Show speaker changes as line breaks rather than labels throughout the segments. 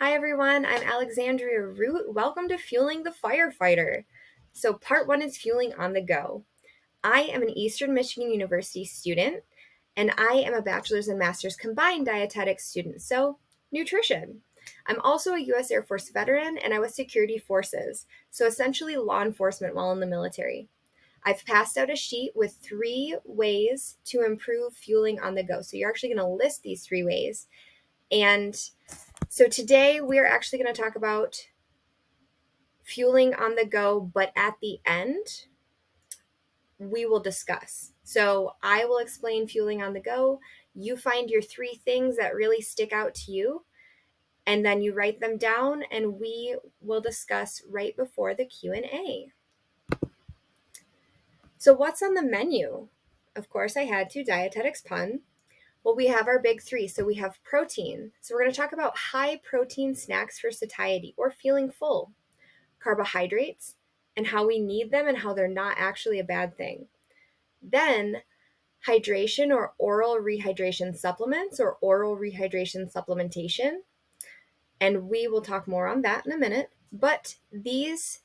Hi everyone, I'm Alexandria Root. Welcome to Fueling the Firefighter. So, part one is Fueling on the Go. I am an Eastern Michigan University student, and I am a bachelor's and master's combined dietetics student, so nutrition. I'm also a U.S. Air Force veteran, and I was security forces, so essentially law enforcement while in the military. I've passed out a sheet with 3 ways to improve fueling on the go. So, you're actually going to list these 3 ways. And so today we're actually going to talk about fueling on the go, but at the end, we will discuss. So I will explain fueling on the go. You find your 3 things that really stick out to you, and then you write them down, and we will discuss right before the Q&A. So what's on the menu? Of course, I had to, dietetics pun. Well, we have our big 3. So we have protein. So we're going to talk about high protein snacks for satiety or feeling full. Carbohydrates and how we need them and how they're not actually a bad thing. Then hydration or oral rehydration supplements or oral rehydration supplementation. And we will talk more on that in a minute. But these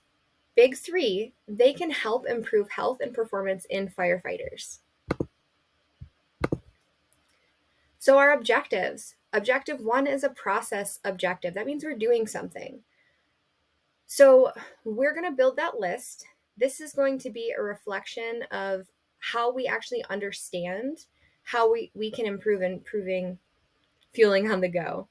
big 3, they can help improve health and performance in firefighters. So our objectives. Objective 1 is a process objective. That means we're doing something. So we're going to build that list. This is going to be a reflection of how we actually understand how we can improve improving fueling on the go.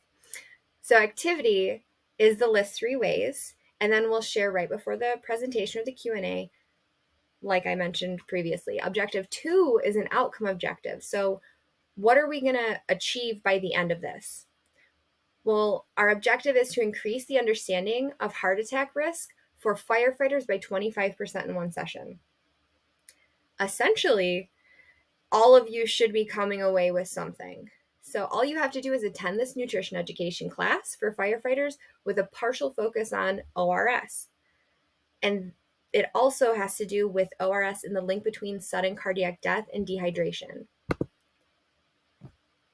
So activity is the list 3 ways, and then we'll share right before the presentation or the Q&A, like I mentioned previously. Objective 2 is an outcome objective. So what are we going to achieve by the end of this? Well, our objective is to increase the understanding of heart attack risk for firefighters by 25% in one session. Essentially, all of you should be coming away with something. So all you have to do is attend this nutrition education class for firefighters with a partial focus on ORS. And it also has to do with ORS and the link between sudden cardiac death and dehydration.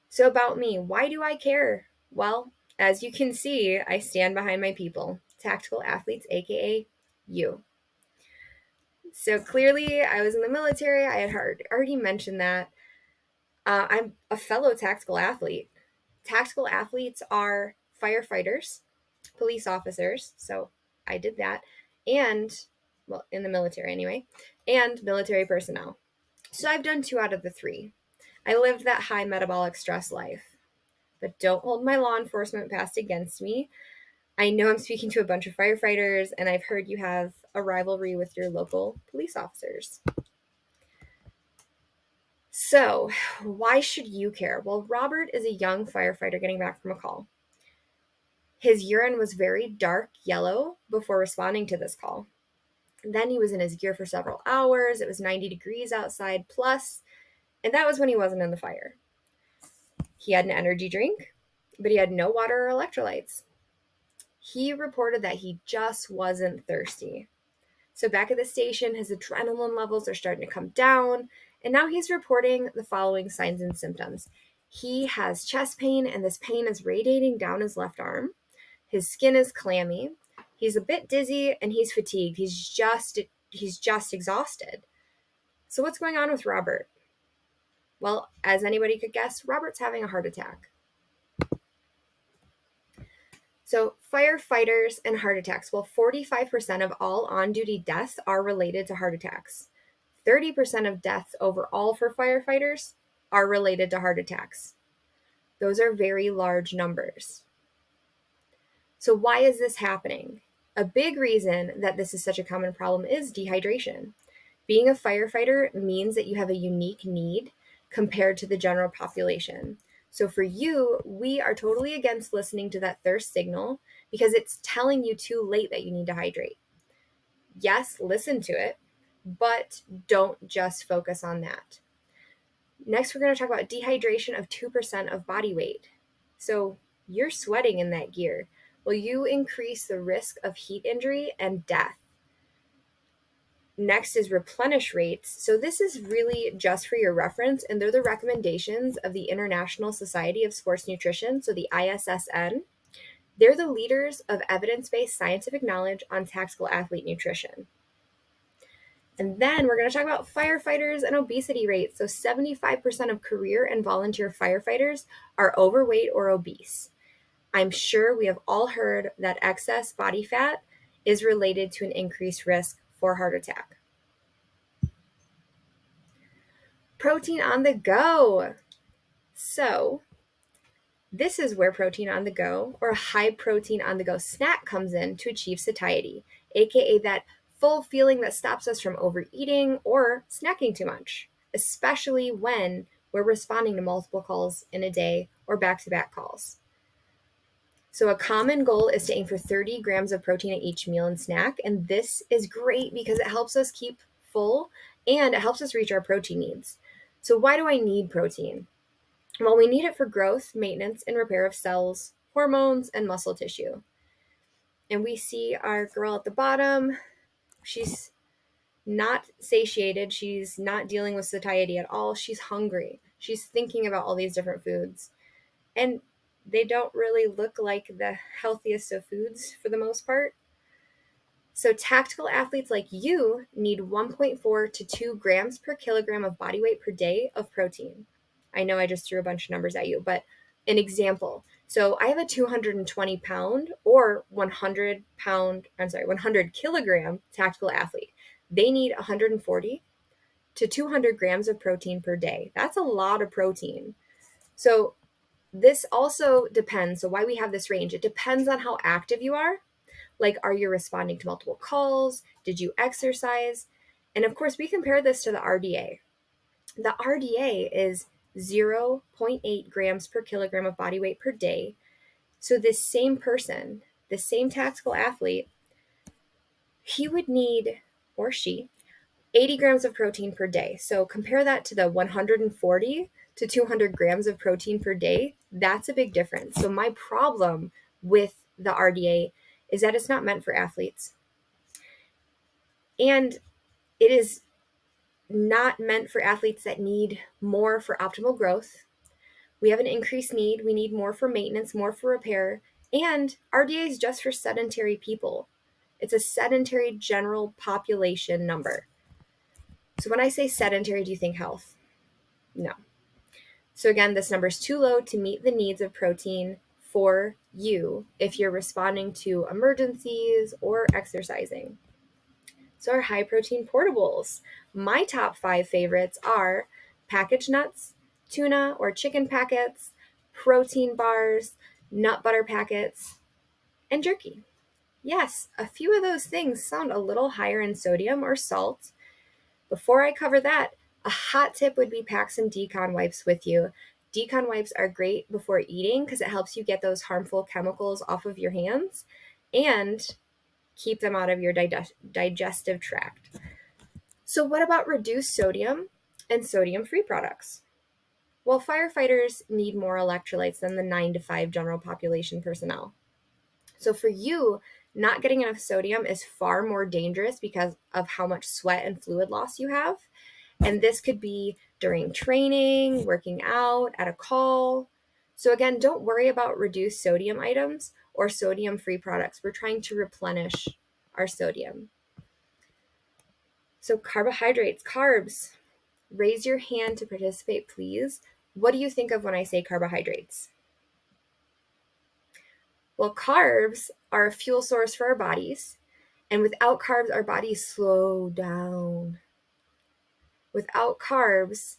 So about me, why do I care? Well, as you can see, I stand behind my people, tactical athletes, aka you. So clearly, I was in the military. I had already mentioned that. I'm a fellow tactical athlete. Tactical athletes are firefighters, police officers. So I did that. And, well, in the military anyway, and military personnel. So I've done 2 out of the 3. I lived that high metabolic stress life. But don't hold my law enforcement past against me. I know I'm speaking to a bunch of firefighters, and I've heard you have a rivalry with your local police officers. So, why should you care? Well, Robert is a young firefighter getting back from a call. His urine was very dark yellow before responding to this call. Then he was in his gear for several hours. It was 90 degrees outside plus, and that was when he wasn't in the fire. He had an energy drink, but he had no water or electrolytes. He reported that he just wasn't thirsty. So back at the station, his adrenaline levels are starting to come down, and now he's reporting the following signs and symptoms. He has chest pain, and this pain is radiating down his left arm. His skin is clammy. He's a bit dizzy, and he's fatigued. He's just exhausted. So what's going on with Robert? Well, as anybody could guess, Robert's having a heart attack. So firefighters and heart attacks. Well, 45% of all on-duty deaths are related to heart attacks. 30% of deaths overall for firefighters are related to heart attacks. Those are very large numbers. So why is this happening? A big reason that this is such a common problem is dehydration. Being a firefighter means that you have a unique need compared to the general population. So for you, we are totally against listening to that thirst signal because it's telling you too late that you need to hydrate. Yes, listen to it, but don't just focus on that. Next, we're going to talk about dehydration of 2% of body weight. So you're sweating in that gear. Well, you increase the risk of heat injury and death. Next is replenish rates. So this is really just for your reference, and they're the recommendations of the International Society of Sports Nutrition, so the ISSN. They're the leaders of evidence-based scientific knowledge on tactical athlete nutrition. And then we're going to talk about firefighters and obesity rates. So 75% of career and volunteer firefighters are overweight or obese. I'm sure we have all heard that excess body fat is related to an increased risk for heart attack. Protein on the go. So this is where protein on the go, or a high protein on the go snack, comes in to achieve satiety, aka that full feeling that stops us from overeating or snacking too much, especially when we're responding to multiple calls in a day or back-to-back calls. So a common goal is to aim for 30 grams of protein at each meal and snack, and this is great because it helps us keep full and it helps us reach our protein needs. So why do I need protein? Well, we need it for growth, maintenance, and repair of cells, hormones, and muscle tissue. And we see our girl at the bottom, she's not satiated. She's not dealing with satiety at all. She's hungry. She's thinking about all these different foods. And they don't really look like the healthiest of foods for the most part. So tactical athletes like you need 1.4 to 2 grams per kilogram of body weight per day of protein. I know I just threw a bunch of numbers at you, but an example. So I have a 220 pound or 100 kilogram tactical athlete. They need 140 to 200 grams of protein per day. That's a lot of protein. So this also depends. So why we have this range, it depends on how active you are. Like, are you responding to multiple calls? Did you exercise? And of course, we compare this to the RDA. The RDA is 0.8 grams per kilogram of body weight per day. So this same person, the same tactical athlete, he would need, or she, 80 grams of protein per day. So compare that to the 140 to 200 grams of protein per day. That's a big difference. So my problem with the RDA is that it's not meant for athletes. And it is not meant for athletes that need more for optimal growth. We have an increased need. We need more for maintenance, more for repair. And RDA is just for sedentary people. It's a sedentary general population number. So when I say sedentary, do you think health? No. So again, this number is too low to meet the needs of protein for you if you're responding to emergencies or exercising. So our high protein portables. My top 5 favorites are packaged nuts, tuna or chicken packets, protein bars, nut butter packets, and jerky. Yes, a few of those things sound a little higher in sodium or salt. Before I cover that, a hot tip would be pack some Decon wipes with you. Decon wipes are great before eating because it helps you get those harmful chemicals off of your hands and keep them out of your digestive tract. So what about reduced sodium and sodium-free products? Well, firefighters need more electrolytes than the 9 to 5 general population personnel. So for you, not getting enough sodium is far more dangerous because of how much sweat and fluid loss you have. And this could be during training, working out, at a call. So again, don't worry about reduced sodium items or sodium-free products. We're trying to replenish our sodium. So carbohydrates, carbs. Raise your hand to participate, please. What do you think of when I say carbohydrates? Well, carbs are a fuel source for our bodies. And without carbs, our bodies slow down. Without carbs,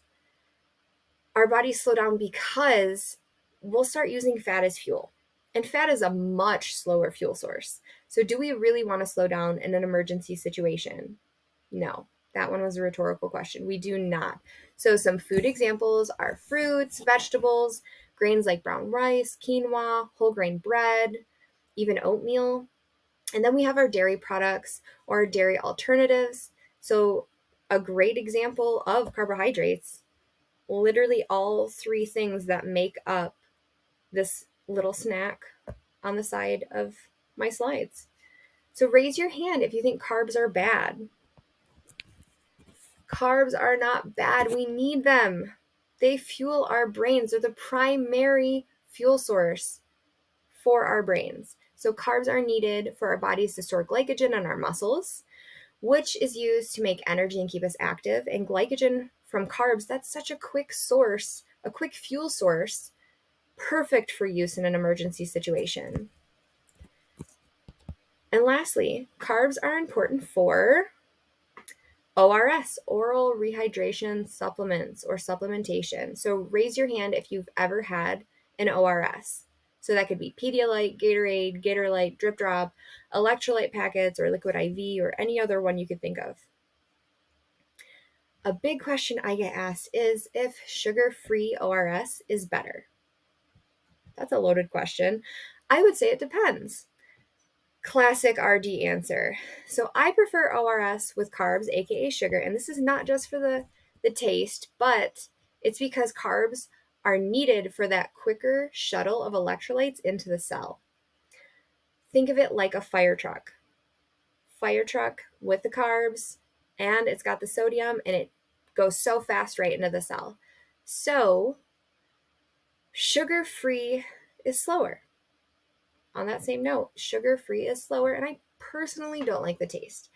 our bodies slow down because we'll start using fat as fuel. And fat is a much slower fuel source. So do we really want to slow down in an emergency situation? No, that one was a rhetorical question. We do not. So some food examples are fruits, vegetables, grains like brown rice, quinoa, whole grain bread, even oatmeal. And then we have our dairy products or dairy alternatives. So a great example of carbohydrates, literally all 3 things that make up this little snack on the side of my slides. So raise your hand if you think carbs are bad. Carbs are not bad. We need them. They fuel our brains. They're the primary fuel source for our brains. So carbs are needed for our bodies to store glycogen in our muscles, which is used to make energy and keep us active. And glycogen from carbs, that's such a quick source, a quick fuel source, perfect for use in an emergency situation. And lastly, carbs are important for ORS, oral rehydration supplements or supplementation. So raise your hand if you've ever had an ORS. So that could be Pedialyte, Gatorade, Gatorlyte, Drip Drop, electrolyte packets, or liquid IV, or any other one you could think of. A big question I get asked is if sugar-free ORS is better. That's a loaded question. I would say it depends. Classic RD answer. So I prefer ORS with carbs, aka sugar, and this is not just for the taste, but it's because carbs are needed for that quicker shuttle of electrolytes into the cell. Think of it like a fire truck. Fire truck with the carbs, and it's got the sodium, and it goes so fast right into the cell. So sugar-free is slower. On that same note, sugar-free is slower, and I personally don't like the taste.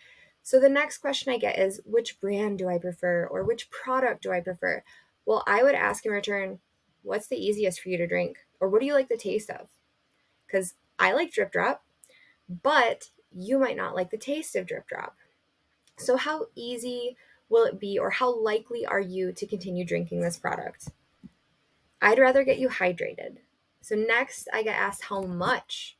So the next question I get is, which brand do I prefer, or which product do I prefer? Well, I would ask in return, what's the easiest for you to drink? Or what do you like the taste of? Because I like Drip Drop, but you might not like the taste of Drip Drop. So how easy will it be, or how likely are you to continue drinking this product? I'd rather get you hydrated. So next, I get asked how much.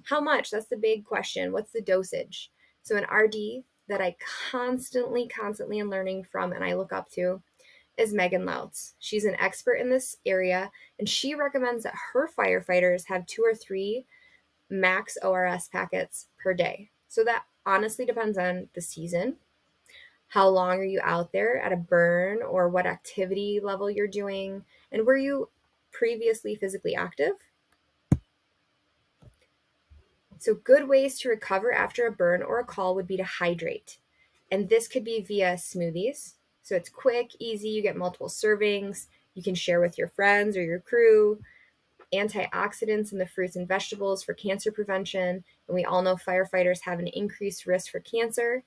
How much? That's the big question. What's the dosage? So an RD that I constantly am learning from and I look up to is Megan Louts. She's an expert in this area, and she recommends that her firefighters have 2 or 3 max ORS packets per day. So that honestly depends on the season. How long are you out there at a burn, or what activity level you're doing, and were you previously physically active? So good ways to recover after a burn or a call would be to hydrate. And this could be via smoothies. So it's quick, easy, you get multiple servings, you can share with your friends or your crew. Antioxidants in the fruits and vegetables for cancer prevention. And we all know firefighters have an increased risk for cancer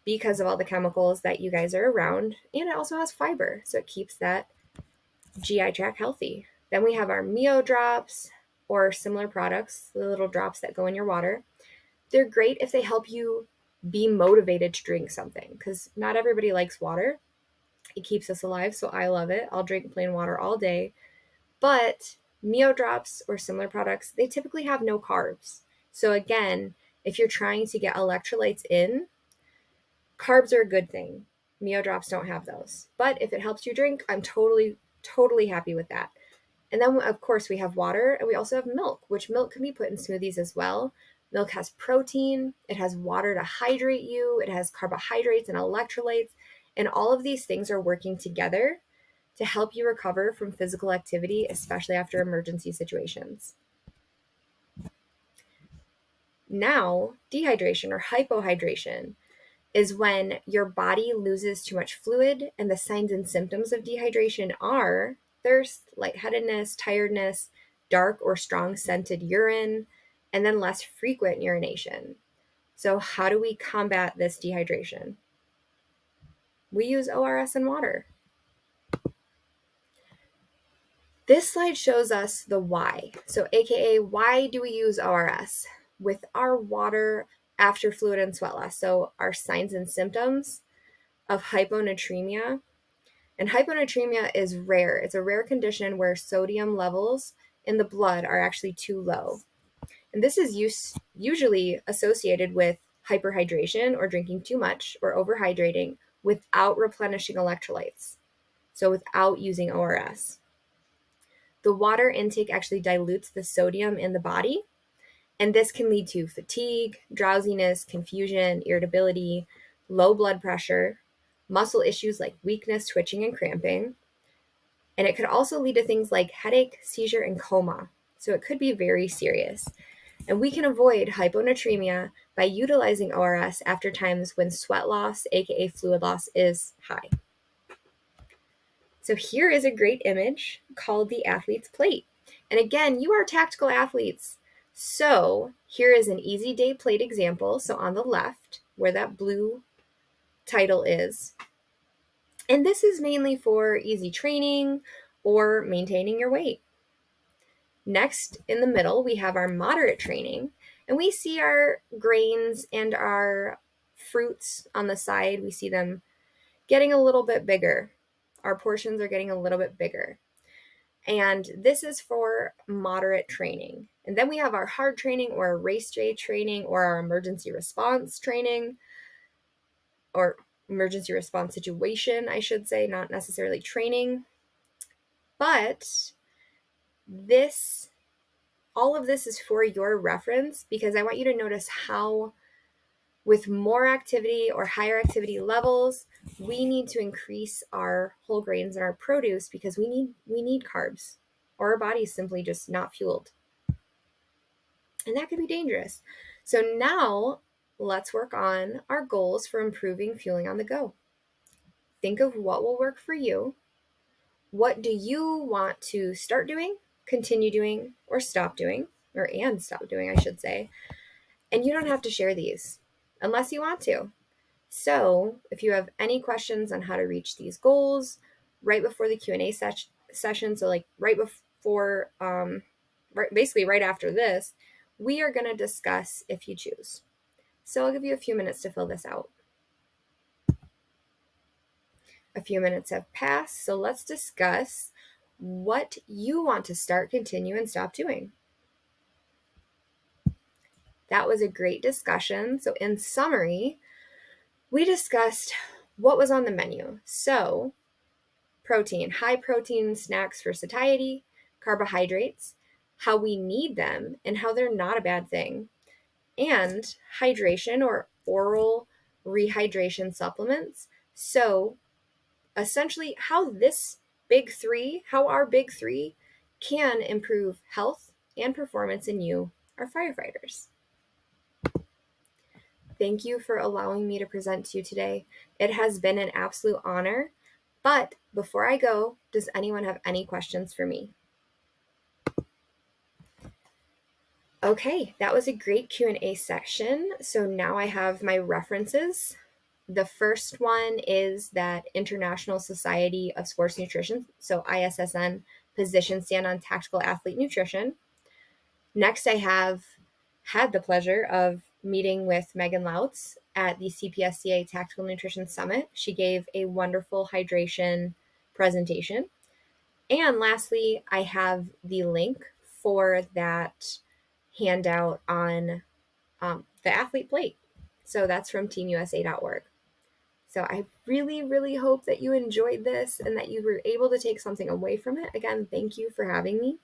because of all the chemicals that you guys are around. And it also has fiber, so it keeps that GI tract healthy. Then we have our Mio drops or similar products, the little drops that go in your water. They're great if they help you be motivated to drink something, because not everybody likes water. It keeps us alive, so I love it. I'll drink plain water all day. But Mio drops or similar products, they typically have no carbs. So again, if you're trying to get electrolytes in, carbs are a good thing. Mio drops don't have those. But if it helps you drink, I'm totally happy with that. And then, of course, we have water, and we also have milk, which milk can be put in smoothies as well. Milk has protein, it has water to hydrate you, it has carbohydrates and electrolytes, and all of these things are working together to help you recover from physical activity, especially after emergency situations. Now, dehydration or hypohydration is when your body loses too much fluid, and the signs and symptoms of dehydration are thirst, lightheadedness, tiredness, dark or strong scented urine, and then less frequent urination. So how do we combat this dehydration? We use ORS and water. This slide shows us the why. So AKA, why do we use ORS with our water after fluid and sweat loss? So our signs and symptoms of hyponatremia. And hyponatremia is rare. It's a rare condition where sodium levels in the blood are actually too low. And this is usually associated with hyperhydration, or drinking too much or overhydrating without replenishing electrolytes. So without using ORS. The water intake actually dilutes the sodium in the body, and this can lead to fatigue, drowsiness, confusion, irritability, low blood pressure, muscle issues like weakness, twitching, and cramping. And it could also lead to things like headache, seizure, and coma. So it could be very serious. And we can avoid hyponatremia by utilizing ORS after times when sweat loss, aka fluid loss, is high. So here is a great image called the athlete's plate. And again, you are tactical athletes. So here is an easy day plate example. So on the left, where that blue title is, and this is mainly for easy training or maintaining your weight. Next, in the middle, we have our moderate training, and we see our grains and our fruits on the side. We see them getting a little bit bigger. Our portions are getting a little bit bigger. And this is for moderate training. And then we have our hard training or our race day training or our emergency response training, or emergency response situation, I should say, not necessarily training. But this, all of this is for your reference, because I want you to notice how with more activity or higher activity levels, we need to increase our whole grains and our produce because we need carbs, or our body's simply just not fueled. And that could be dangerous. So now let's work on our goals for improving fueling on the go. Think of what will work for you. What do you want to start doing, continue doing, or stop doing, and stop doing, I should say. And you don't have to share these unless you want to. So if you have any questions on how to reach these goals right before the Q&A session, so like right before, basically right after this, we are going to discuss if you choose. So I'll give you a few minutes to fill this out. A few minutes have passed, so let's discuss what you want to start, continue, and stop doing. That was a great discussion. So in summary, we discussed what was on the menu. So protein, high protein snacks for satiety, carbohydrates, how we need them and how they're not a bad thing, and hydration or oral rehydration supplements. So essentially how our big three can improve health and performance in you, our firefighters. Thank you for allowing me to present to you today. It has been an absolute honor. But before I go, does anyone have any questions for me? Okay, that was a great Q&A section. So now I have my references. The first one is that International Society of Sports Nutrition, so ISSN, position stand on tactical athlete nutrition. Next, I have had the pleasure of meeting with Megan Lautz at the CPSCA Tactical Nutrition Summit. She gave a wonderful hydration presentation. And lastly, I have the link for that handout on the athlete plate. So that's from teamusa.org. So I really, really hope that you enjoyed this and that you were able to take something away from it. Again, thank you for having me.